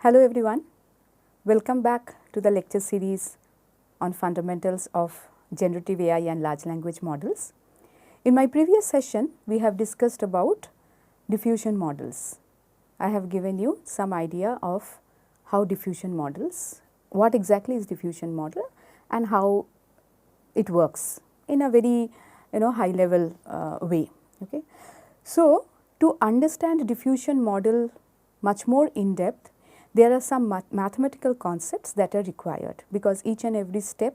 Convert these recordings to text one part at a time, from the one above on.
Hello everyone, welcome back to the lecture series on fundamentals of generative AI and large language models. In my previous session, we have discussed about diffusion models. I have given you some idea of how diffusion models, what exactly is diffusion model and how it works in a very high level way. Okay. So, to understand diffusion model much more in depth, there are some mathematical concepts that are required, because each and every step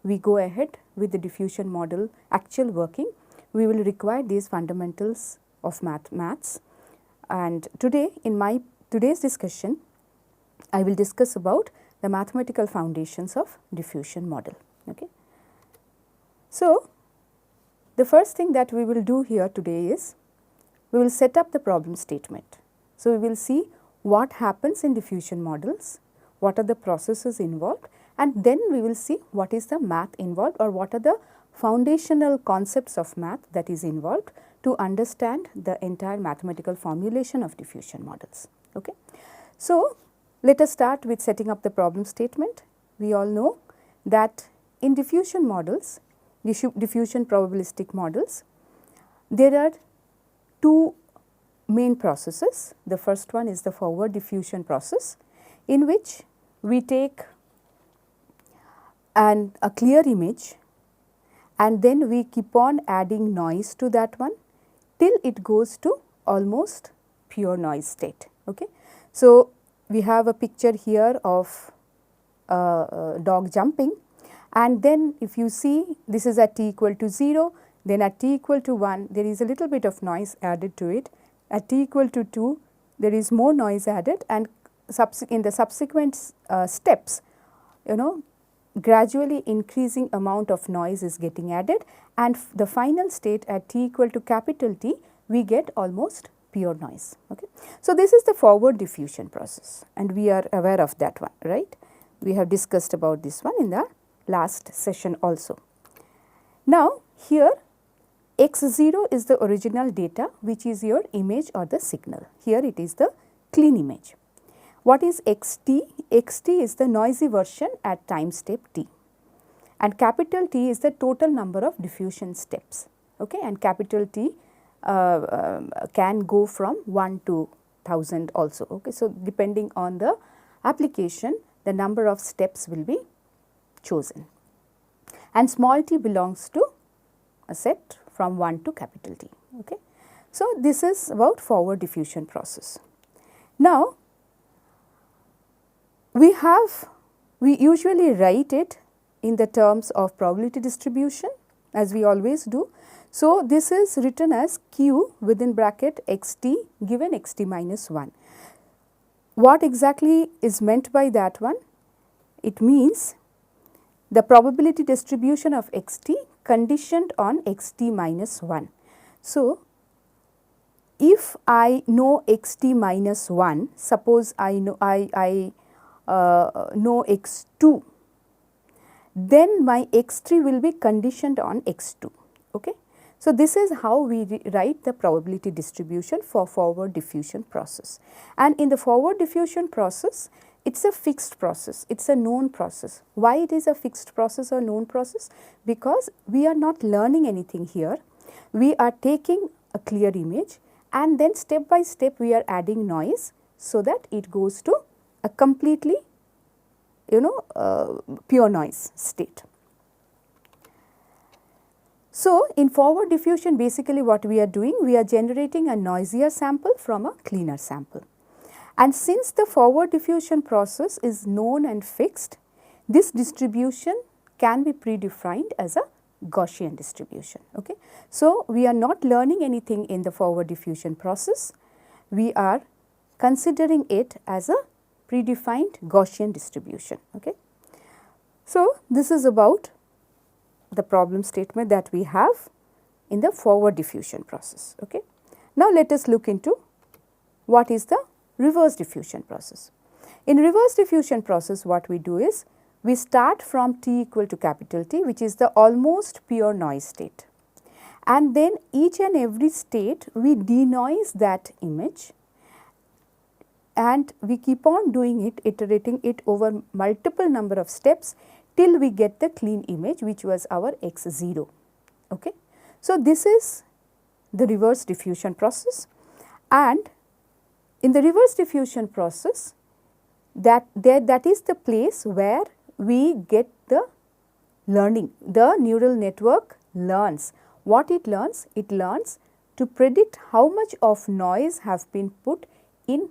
we go ahead with the diffusion model actual working, we will require these fundamentals of maths. And today in my today's discussion, I will discuss about the mathematical foundations of diffusion model. Okay. So, the first thing that we will do here today is we will set up the problem statement. So, we will see what happens in diffusion models, what are the processes involved, and then we will see what is the math involved or what are the foundational concepts of math that is involved to understand the entire mathematical formulation of diffusion models. Okay. So, let us start with setting up the problem statement. We all know that in diffusion models, diffusion probabilistic models, there are two main processes. The first one is the forward diffusion process, in which we take a clear image and then we keep on adding noise to that one till it goes to almost pure noise state. Okay. So, we have a picture here of a dog jumping, and then if you see, this is at t equal to 0, then at t equal to 1 there is a little bit of noise added to it. At t equal to 2 there is more noise added, and in the subsequent steps, gradually increasing amount of noise is getting added, and the final state at t equal to capital T we get almost pure noise. Okay. So, this is the forward diffusion process and we are aware of that one, right. We have discussed about this one in the last session also. Now, here x0 is the original data, which is your image or the signal. Here it is the clean image. What is xt? Xt is the noisy version at time step t, and capital T is the total number of diffusion steps. Okay. And capital T can go from 1 to 1000 also. Okay. So, depending on the application, the number of steps will be chosen, and small t belongs to a set from 1 to capital T. Okay. So, this is about forward diffusion process. Now, we usually write it in the terms of probability distribution, as we always do. So, this is written as q within bracket xt given xt minus 1. What exactly is meant by that one? It means the probability distribution of xt conditioned on xt minus 1. So, if I know xt minus 1, suppose I know x2, then my x3 will be conditioned on x2. Okay. So, this is how we write the probability distribution for forward diffusion process, and in the forward diffusion process, it is a fixed process, it is a known process. Why it is a fixed process or known process? Because we are not learning anything here, we are taking a clear image and then step by step we are adding noise, so that it goes to a completely pure noise state. So, in forward diffusion, basically what we are doing, we are generating a noisier sample from a cleaner sample. And since the forward diffusion process is known and fixed, this distribution can be predefined as a Gaussian distribution. Okay. So, we are not learning anything in the forward diffusion process, we are considering it as a predefined Gaussian distribution. Okay. So, this is about the problem statement that we have in the forward diffusion process. Okay. Now, let us look into what is the reverse diffusion process. In reverse diffusion process, what we do is we start from t equal to capital T, which is the almost pure noise state, and then each and every state we denoise that image and we keep on doing it, iterating it over multiple number of steps till we get the clean image, which was our x0. Okay. So, this is the reverse diffusion process, and in the reverse diffusion process, that is the place where we get the learning. The neural network learns. What it learns? It learns to predict how much of noise have been put in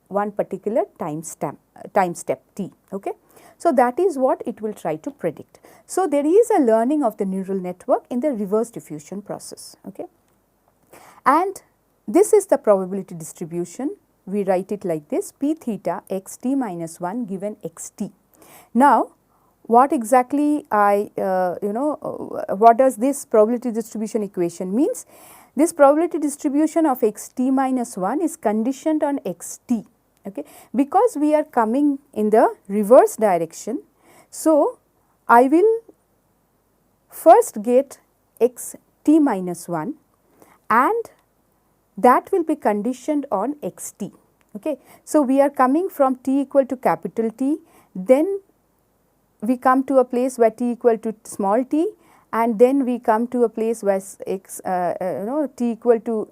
one particular time step t. Okay. So, that is what it will try to predict. So, there is a learning of the neural network in the reverse diffusion process. Okay. And this is the probability distribution. We write it like this: p theta x t minus 1 given x t. Now, what exactly what does this probability distribution equation means? This probability distribution of x t minus 1 is conditioned on x t, okay, because we are coming in the reverse direction. So, I will first get x t minus 1 and that will be conditioned on x t. Okay. So, we are coming from t equal to capital T, then we come to a place where t equal to small t, and then we come to a place where x t equal to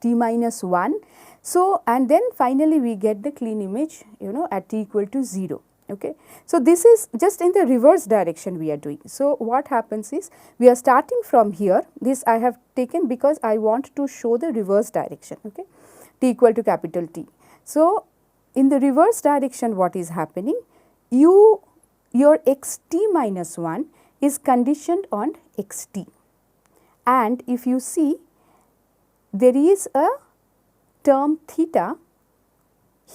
t minus 1. So, and then finally we get the clean image at t equal to 0. Okay. So, this is just in the reverse direction we are doing. So, what happens is we are starting from here. This I have taken because I want to show the reverse direction, okay, t equal to capital T. So, in the reverse direction what is happening? Your x t minus 1 is conditioned on x t, and if you see there is a term theta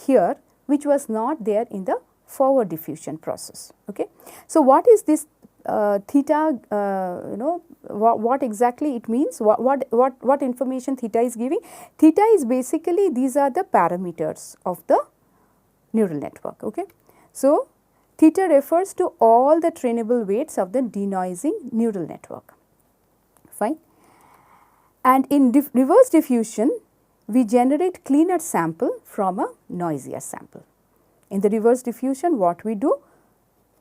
here which was not there in the forward diffusion process. Okay. So, what is this theta, what exactly it means, what information theta is giving? Theta is basically, these are the parameters of the neural network. Okay. So, theta refers to all the trainable weights of the denoising neural network, fine. And in reverse diffusion, we generate cleaner sample from a noisier sample. In the reverse diffusion, what we do?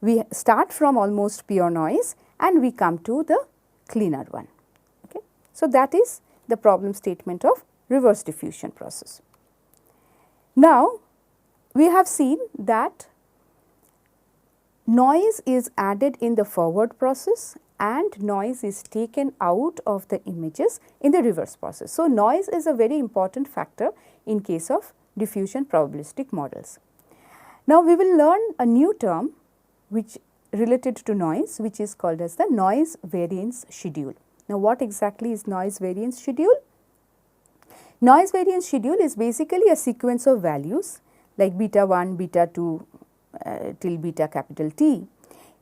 We start from almost pure noise and we come to the cleaner one. Okay. So, that is the problem statement of reverse diffusion process. Now, we have seen that noise is added in the forward process and noise is taken out of the images in the reverse process. So, noise is a very important factor in case of diffusion probabilistic models. Now, we will learn a new term which related to noise, which is called as the noise variance schedule. Now, what exactly is noise variance schedule? Noise variance schedule is basically a sequence of values like beta 1, beta 2 till beta capital T.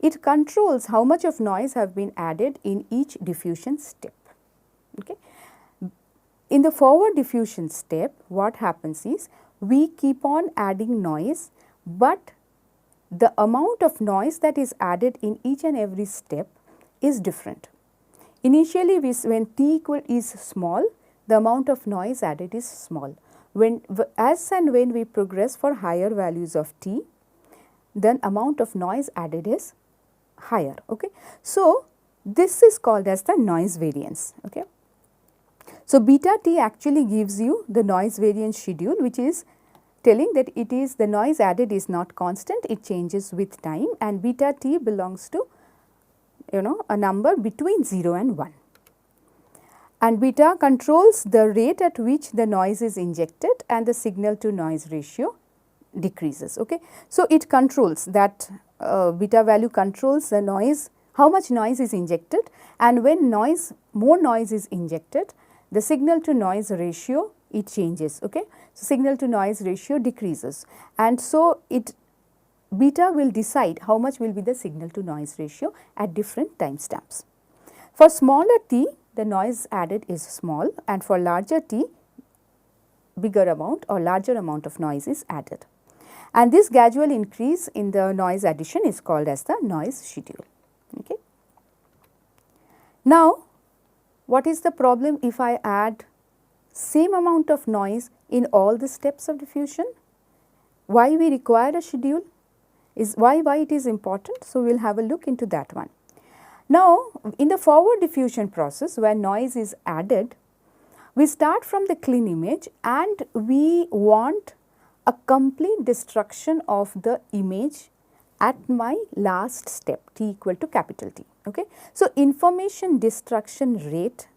It controls how much of noise have been added in each diffusion step. Okay. In the forward diffusion step, what happens is we keep on adding noise, but the amount of noise that is added in each and every step is different. Initially, when t equal is small, the amount of noise added is small. As and when we progress for higher values of t, then amount of noise added is higher. Okay. So, this is called as the noise variance. Okay. So, beta t actually gives you the noise variance schedule, which is telling that it is the noise added is not constant, it changes with time, and beta t belongs to a number between 0 and 1. And beta controls the rate at which the noise is injected and the signal to noise ratio decreases. Okay. So, it controls that beta value controls the noise, how much noise is injected, and when more noise is injected, the signal to noise ratio it changes. Okay. So, signal to noise ratio decreases, and so beta will decide how much will be the signal to noise ratio at different time stamps. For smaller t, the noise added is small, and for larger t, bigger amount or larger amount of noise is added. And this gradual increase in the noise addition is called as the noise schedule. Okay. Now, what is the problem if I add same amount of noise in all the steps of diffusion? why we require a schedule, is why it is important. So, we will have a look into that one. Now, in the forward diffusion process where noise is added, we start from the clean image and we want a complete destruction of the image at my last step, t equal to capital T. Okay. So, information destruction rate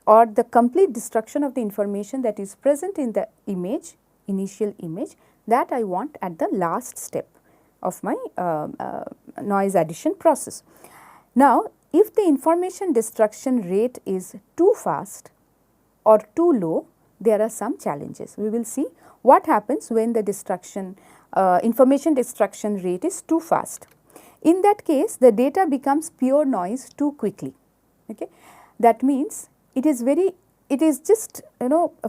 or the complete destruction of the information that is present in the image, initial image, that I want at the last step of my noise addition process. Now, if the information destruction rate is too fast or too low, there are some challenges. We will see what happens when the information destruction rate is too fast. In that case, the data becomes pure noise too quickly. Okay. That means it is just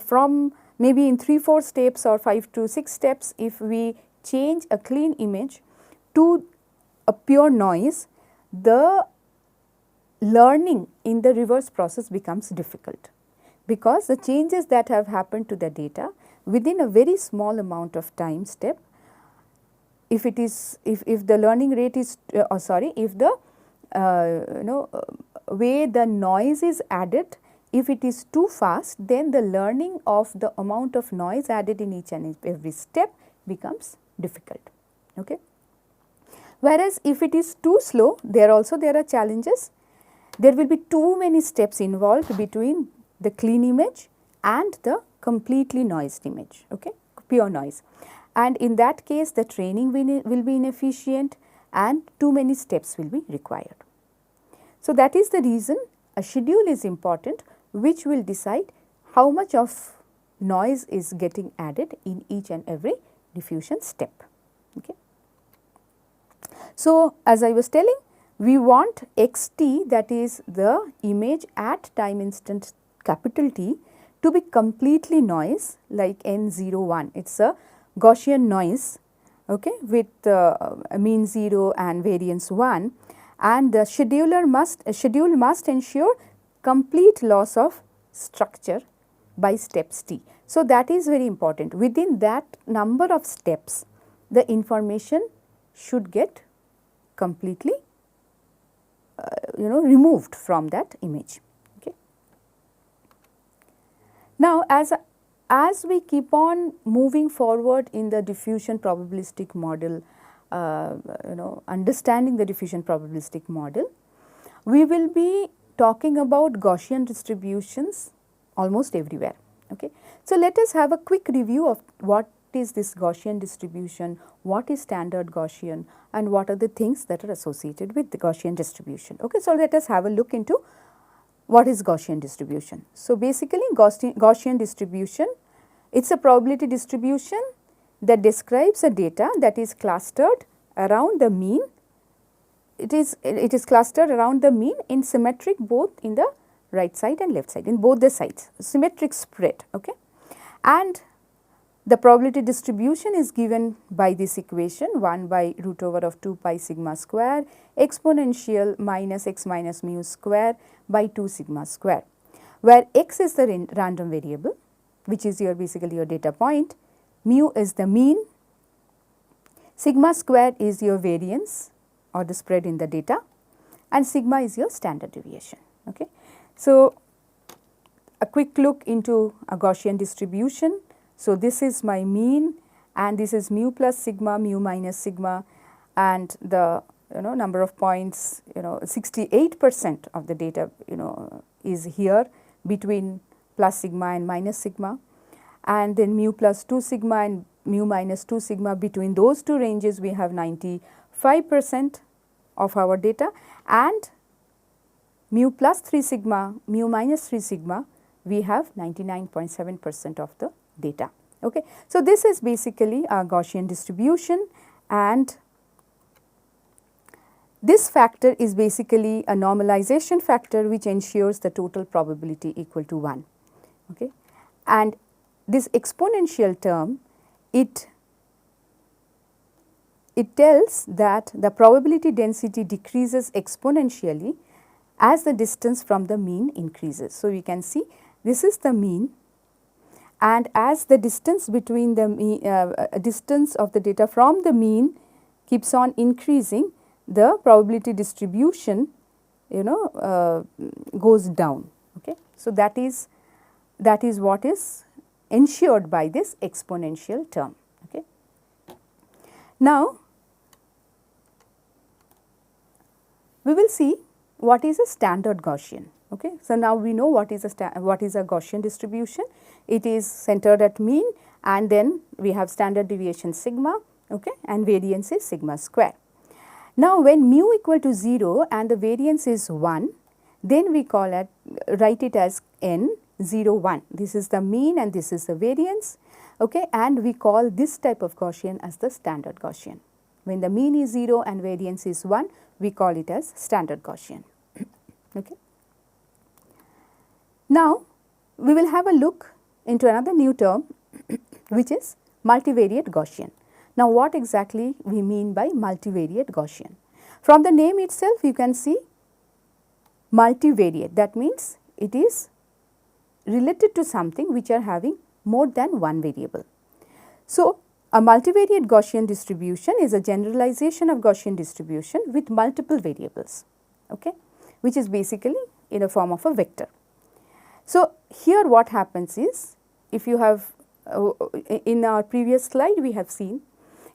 from maybe in 3-4 steps or 5 to 6 steps, if we change a clean image to a pure noise, the learning in the reverse process becomes difficult, because the changes that have happened to the data within a very small amount of time step, if the learning rate is if the way the noise is added, if it is too fast, then the learning of the amount of noise added in each and every step becomes difficult. Okay. Whereas, if it is too slow, there are challenges. There will be too many steps involved between the clean image and the completely noised image, okay, pure noise. And in that case, the training will be inefficient and too many steps will be required. So, that is the reason a schedule is important, which will decide how much of noise is getting added in each and every diffusion step. Okay. So, as I was telling, we want xt, that is the image at time instant capital T, to be completely noise like n01. It is a Gaussian noise, okay, with mean 0 and variance 1, and the schedule must ensure complete loss of structure by steps t. So, that is very important. Within that number of steps, the information should get completely removed from that image. Okay. Now, as we keep on moving forward in the diffusion probabilistic model, understanding the diffusion probabilistic model, we will be talking about Gaussian distributions almost everywhere. Okay. So, let us have a quick review of what is this Gaussian distribution, what is standard Gaussian, and what are the things that are associated with the Gaussian distribution. Okay. So, let us have a look into what is Gaussian distribution. So, basically Gaussian distribution, it is a probability distribution that describes a data that is clustered around the mean. It is clustered around the mean in symmetric both in the right side and left side, in both the sides, symmetric spread. Okay. And the probability distribution is given by this equation 1 by root over of 2 pi sigma square exponential minus x minus mu square by 2 sigma square, where x is the random variable, which is basically your data point, mu is the mean, sigma square is your variance or the spread in the data, and sigma is your standard deviation. Okay. So, a quick look into a Gaussian distribution. So, this is my mean and this is mu plus sigma, mu minus sigma, and the number of points, 68% of the data is here between plus sigma and minus sigma, and then mu plus 2 sigma and mu minus 2 sigma, between those two ranges we have 95% of our data, and mu plus 3 sigma, mu minus 3 sigma, we have 99.7% of the data. Okay. So, this is basically a Gaussian distribution, and this factor is basically a normalization factor which ensures the total probability equal to 1. Okay. And this exponential term, it tells that the probability density decreases exponentially as the distance from the mean increases. So, we can see this is the mean, and as the distance between the distance of the data from the mean keeps on increasing, the probability distribution goes down. Okay. So, that is what is ensured by this exponential term. Okay. Now, we will see what is a standard Gaussian. Okay. So, now we know what is a Gaussian distribution. It is centered at mean, and then we have standard deviation sigma, okay, and variance is sigma square. Now, when mu equal to 0 and the variance is 1, then we write it as n 0 1. This is the mean and this is the variance, okay, and we call this type of Gaussian as the standard Gaussian. When the mean is 0 and variance is 1, we call it as standard Gaussian. Okay. Now, we will have a look into another new term which is multivariate Gaussian. Now, what exactly we mean by multivariate Gaussian? From the name itself you can see multivariate, that means it is related to something which are having more than one variable. So, a multivariate Gaussian distribution is a generalization of Gaussian distribution with multiple variables, okay, which is basically in a form of a vector. So, here what happens is, if you have in our previous slide we have seen,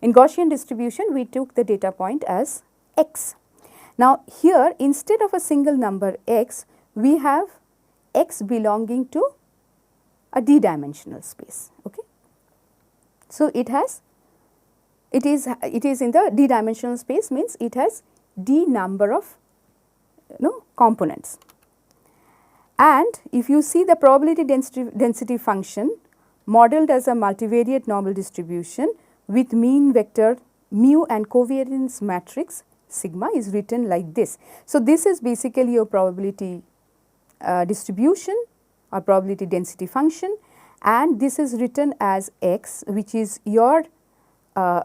in Gaussian distribution we took the data point as x. Now, here instead of a single number x, we have x belonging to a d-dimensional space. Okay. So, it is in the d-dimensional space, means it has d number of components. And if you see the probability density function modeled as a multivariate normal distribution with mean vector mu and covariance matrix sigma is written like this. So, this is basically your probability distribution or probability density function, and this is written as x, which is your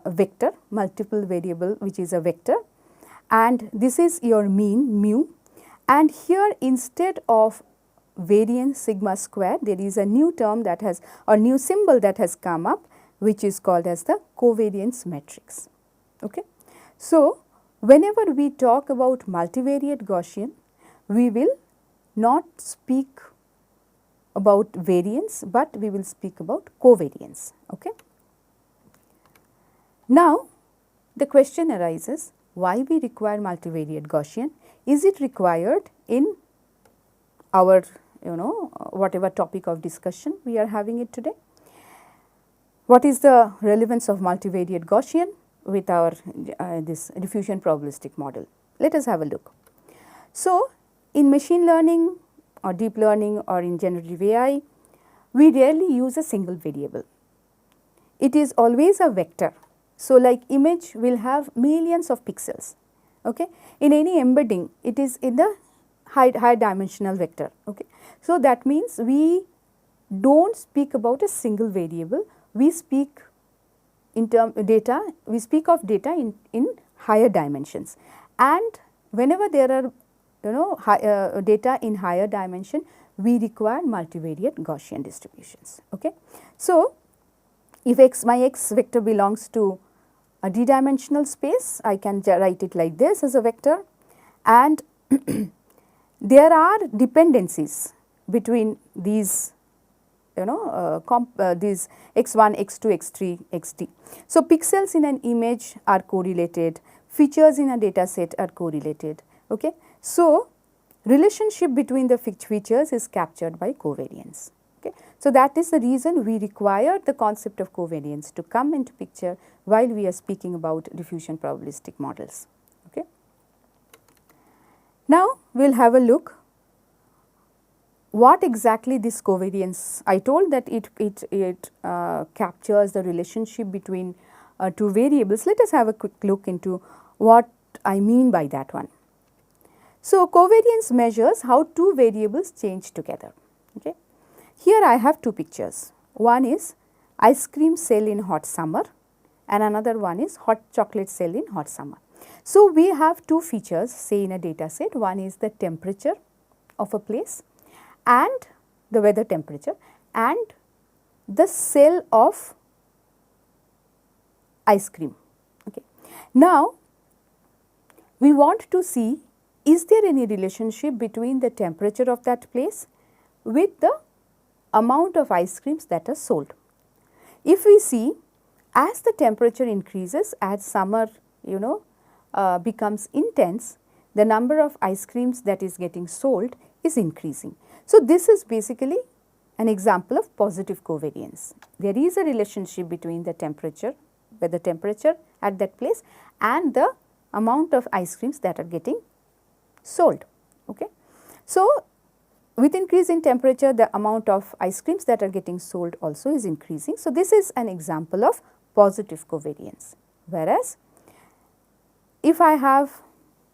vector, multiple variable which is a vector, and this is your mean mu, and here instead of variance sigma square there is a new term that has, or new symbol that has come up, which is called as the covariance matrix. Okay. So, whenever we talk about multivariate Gaussian, we will not speak about variance, but we will speak about covariance. Okay. Now, the question arises, why we require multivariate Gaussian? Is it required in our whatever topic of discussion we are having it today? What is the relevance of multivariate Gaussian with our this diffusion probabilistic model? Let us have a look. So, in machine learning or deep learning or in generative AI, we rarely use a single variable. It is always a vector. So, like image will have millions of pixels. Okay. In any embedding, it is in the high dimensional vector. Okay. So, that means we do not speak about a single variable, we speak in data, we speak of data in higher dimensions, and whenever there are data in higher dimension, we require multivariate Gaussian distributions. Okay. So, if my x vector belongs to a d-dimensional space, I can write it like this as a vector, and there are dependencies between these these x1, x2, x3, xd. So, pixels in an image are correlated, features in a data set are correlated. Okay. So, relationship between the features is captured by covariance. Okay. So, that is the reason we require the concept of covariance to come into picture while we are speaking about diffusion probabilistic models. Okay. Now, we will have a look what exactly this covariance. I told that it captures the relationship between two variables. Let us have a quick look into what I mean by that one. So, covariance measures how two variables change together. Okay. Here I have two pictures. One is ice cream sell in hot summer and another one is hot chocolate sell in hot summer. So, we have two features say in a data set. One is the temperature of a place and the weather temperature, and the cell of ice cream. Okay. Now, we want to see, is there any relationship between the temperature of that place with the amount of ice creams that are sold. If we see, as the temperature increases, as summer becomes intense, the number of ice creams that is getting sold is increasing. So, this is basically an example of positive covariance. There is a relationship between the temperature, at that place, and the amount of ice creams that are getting sold. Okay. So, with increase in temperature, the amount of ice creams that are getting sold also is increasing. So, this is an example of positive covariance. Whereas, if I have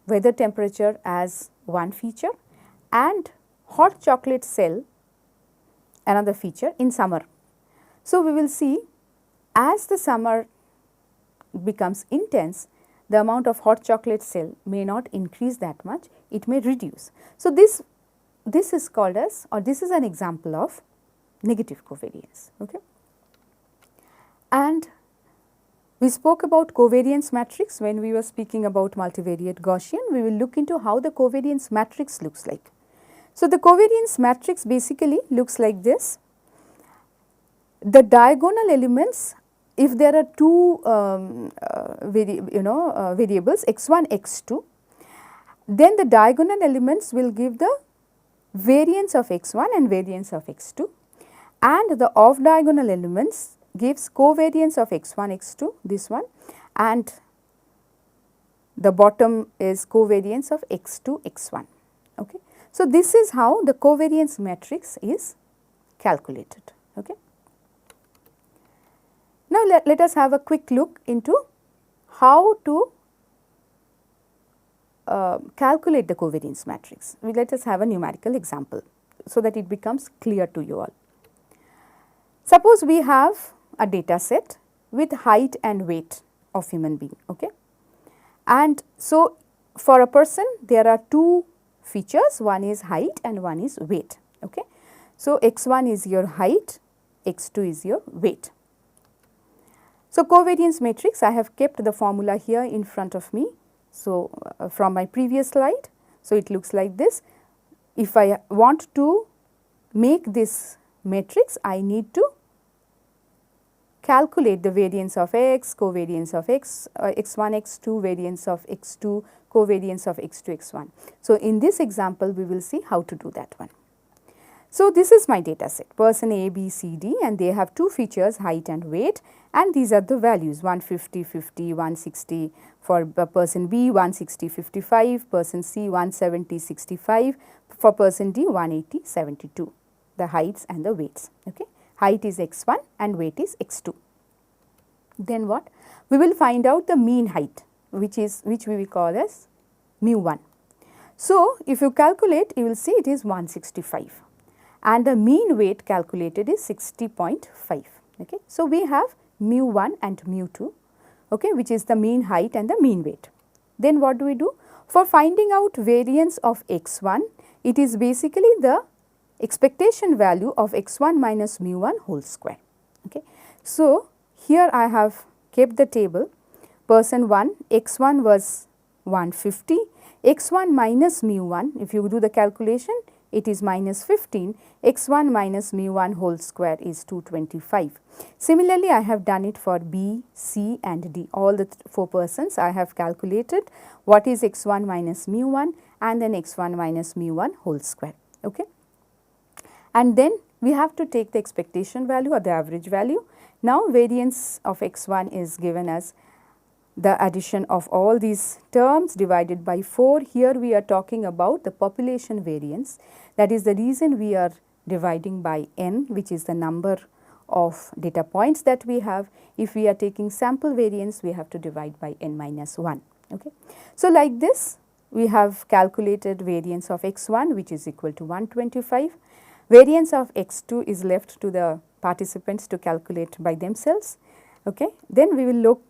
weather temperature as one feature and hot chocolate cell another feature in summer. So, we will see, as the summer becomes intense, the amount of hot chocolate cell may not increase that much, it may reduce. So, this is called as, or this is an example of negative covariance. Okay. And we spoke about covariance matrix when we were speaking about multivariate Gaussian. We will look into how the covariance matrix looks like. So, the covariance matrix basically looks like this. The diagonal elements, if there are two variables x1, x2, then the diagonal elements will give the variance of x1 and variance of x2, and the off diagonal elements gives covariance of x1, x2, this one, and the bottom is covariance of x2, x1. Okay. So, this is how the covariance matrix is calculated. Okay. Now, let us have a quick look into how to calculate the covariance matrix. Let us have a numerical example so that it becomes clear to you all. Suppose we have a data set with height and weight of human being. Okay. And so, for a person there are two features, one is height and one is weight. Okay. So, x1 is your height, x2 is your weight. So, covariance matrix, I have kept the formula here in front of me. So, from my previous slide. So, it looks like this. If I want to make this matrix, I need to calculate the variance of x, covariance of x, x1, x2, variance of x2, covariance of x2, x1. So, in this example, we will see how to do that one. So, this is my data set, person A, B, C, D, and they have two features, height and weight, and these are the values 150, 50, 160 for person B, 160, 55, person C 170, 65, for person D 180, 72, the heights and the weights. Okay. Height is x1 and weight is x2. Then what? We will find out the mean height, which we will call as mu1. So, if you calculate, you will see it is 165 and the mean weight calculated is 60.5. Okay. So, we have mu1 and mu2, okay, which is the mean height and the mean weight. Then what do we do? For finding out variance of x1, it is basically the expectation value of x1 minus mu1 whole square. Okay. So, here I have kept the table, person 1, x1 was 150, x1 minus mu1, if you do the calculation, it is minus 15, x1 minus mu1 whole square is 225. Similarly, I have done it for B, C and D, all the 4 persons I have calculated what is x1 minus mu1 and then x1 minus mu1 whole square. Okay. And then we have to take the expectation value or the average value. Now, variance of x1 is given as the addition of all these terms divided by 4. Here we are talking about the population variance, that is the reason we are dividing by n, which is the number of data points that we have. If we are taking sample variance, we have to divide by n minus 1. Okay. So, like this we have calculated variance of x1, which is equal to 125. Variance of x2 is left to the participants to calculate by themselves. Okay. Then we will look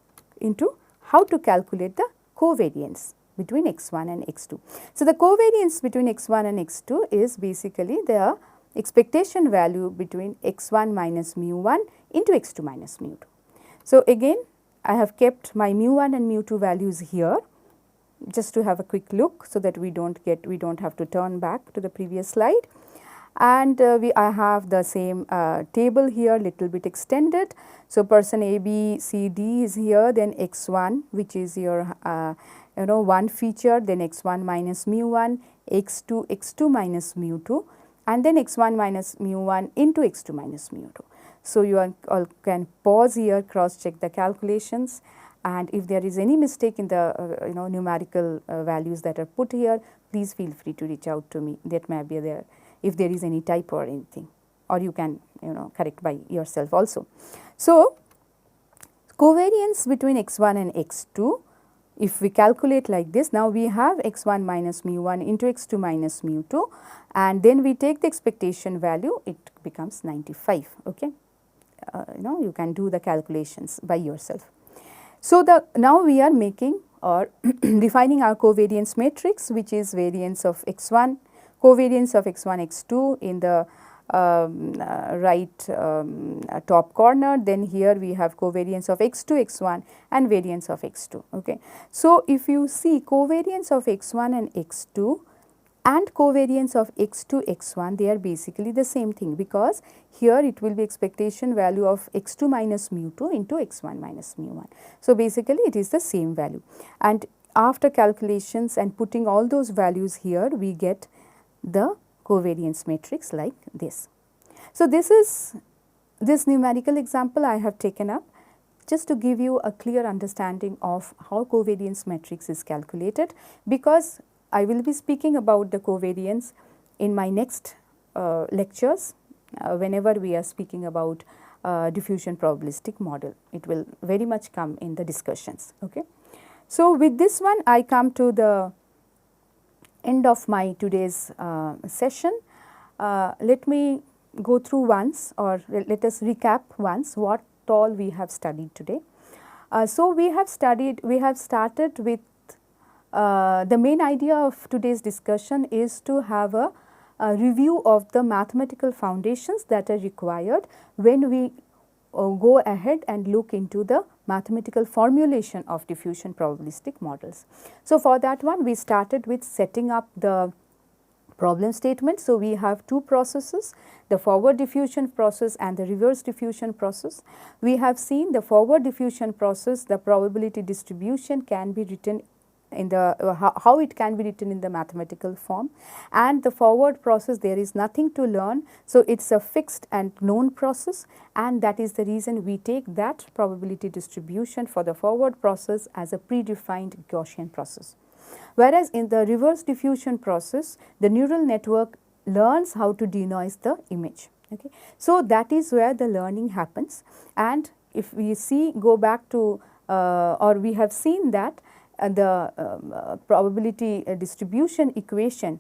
into how to calculate the covariance between x1 and x2. So, the covariance between x1 and x2 is basically the expectation value between x1 minus mu1 into x2 minus mu2. So, again I have kept my mu1 and mu2 values here just to have a quick look, so that we don't have to turn back to the previous slide. And I have the same table here, little bit extended. So, person A, B, C, D is here, then x1, which is your one feature, then x1 minus mu1, x2 minus mu2, and then x1 minus mu1 into x2 minus mu2. So, you all can pause here, cross check the calculations, and if there is any mistake in the numerical values that are put here, please feel free to reach out to me. That may be there if there is any typo or anything, or you can correct by yourself also. So, covariance between x1 and x2, if we calculate like this, now we have x1 minus mu1 into x2 minus mu2, and then we take the expectation value, it becomes 95. Okay, you can do the calculations by yourself. So, now we are making or defining our covariance matrix, which is variance of x1, covariance of x1 x2 in the right top corner. Then here we have covariance of x2 x1 and variance of x2. Okay. So, if you see covariance of x1 and x2 and covariance of x2 x1, they are basically the same thing, because here it will be expectation value of x2 minus mu2 into x1 minus mu1. So, basically it is the same value, and after calculations and putting all those values here, we get the covariance matrix like this. So, this numerical example I have taken up just to give you a clear understanding of how covariance matrix is calculated, because I will be speaking about the covariance in my next lectures whenever we are speaking about diffusion probabilistic model. It will very much come in the discussions. Okay. So, with this one I come to the end of my today's session. Let me go through once, or let us recap once what all we have studied today. So, we have started with the main idea of today's discussion is to have a review of the mathematical foundations that are required when we go ahead and look into the mathematical formulation of diffusion probabilistic models. So, for that one we started with setting up the problem statement. So, we have two processes, the forward diffusion process and the reverse diffusion process. We have seen the forward diffusion process, the probability distribution can be written in the how it can be written in the mathematical form, and the forward process there is nothing to learn. So, it is a fixed and known process, and that is the reason we take that probability distribution for the forward process as a predefined Gaussian process. Whereas, in the reverse diffusion process, the neural network learns how to denoise the image. Okay. So, that is where the learning happens, and if we go back to or we have seen that the probability distribution equation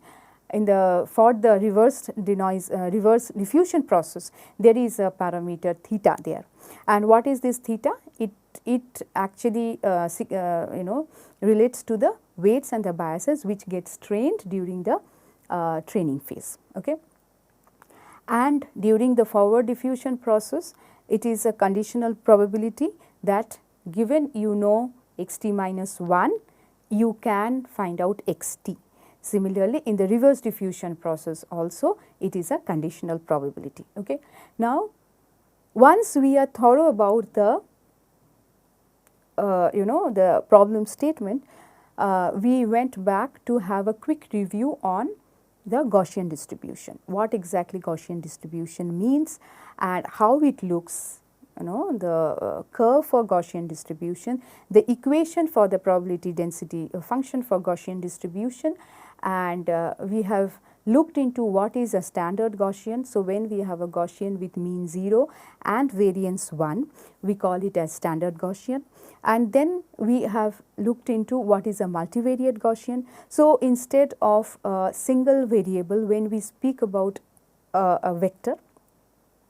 for the reverse diffusion process, there is a parameter theta there, and what is this theta? It actually relates to the weights and the biases which gets trained during the training phase. Okay. And during the forward diffusion process, it is a conditional probability that given xt minus 1, you can find out xt. Similarly, in the reverse diffusion process also it is a conditional probability. Okay. Now, once we are thorough about the the problem statement, we went back to have a quick review on the Gaussian distribution, what exactly Gaussian distribution means and how it looks, the curve for Gaussian distribution, the equation for the probability density function for Gaussian distribution, and we have looked into what is a standard Gaussian. So, when we have a Gaussian with mean 0 and variance 1, we call it as standard Gaussian, and then we have looked into what is a multivariate Gaussian. So, instead of a single variable, when we speak about a vector,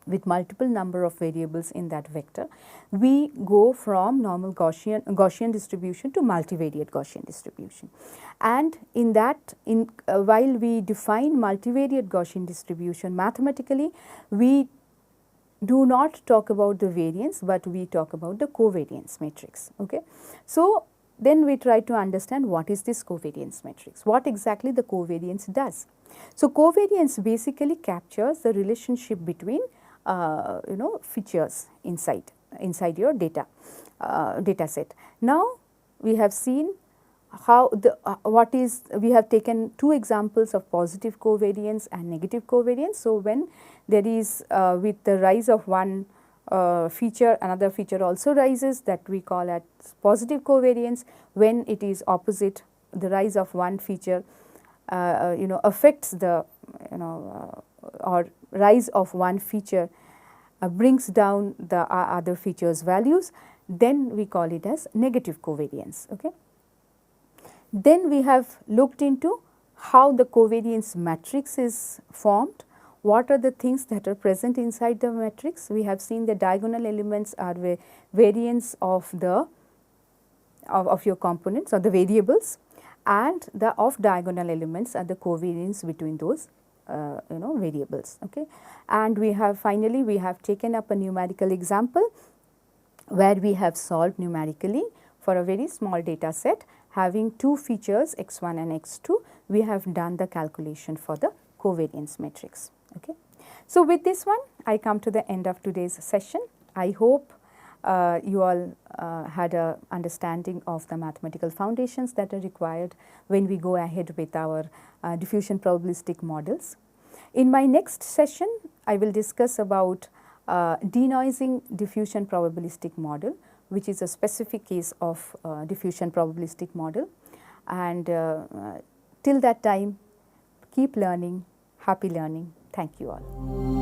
with multiple number of variables in that vector, we go from normal Gaussian distribution to multivariate Gaussian distribution. And in that, while we define multivariate Gaussian distribution mathematically, we do not talk about the variance, but we talk about the covariance matrix. Okay. So, then we try to understand what is this covariance matrix, what exactly the covariance does. So, covariance basically captures the relationship between features inside your data set. Now, we have seen how we have taken two examples of positive covariance and negative covariance. So, when there is with the rise of one feature, another feature also rises, that we call as positive covariance. When it is opposite, the rise of one feature affects the or rise of one feature brings down the other features values, then we call it as negative covariance. Okay. Then we have looked into how the covariance matrix is formed, what are the things that are present inside the matrix. We have seen the diagonal elements are variance of the of your components or the variables, and the off diagonal elements are the covariance between those variables. Okay. And we have finally we have taken up a numerical example where we have solved numerically for a very small data set having two features x1 and x2. We have done the calculation for the covariance matrix. Okay. So, with this one I come to the end of today's session. I hope you all had a understanding of the mathematical foundations that are required when we go ahead with our diffusion probabilistic models. In my next session, I will discuss about denoising diffusion probabilistic model, which is a specific case of diffusion probabilistic model. And till that time, keep learning, happy learning. Thank you all.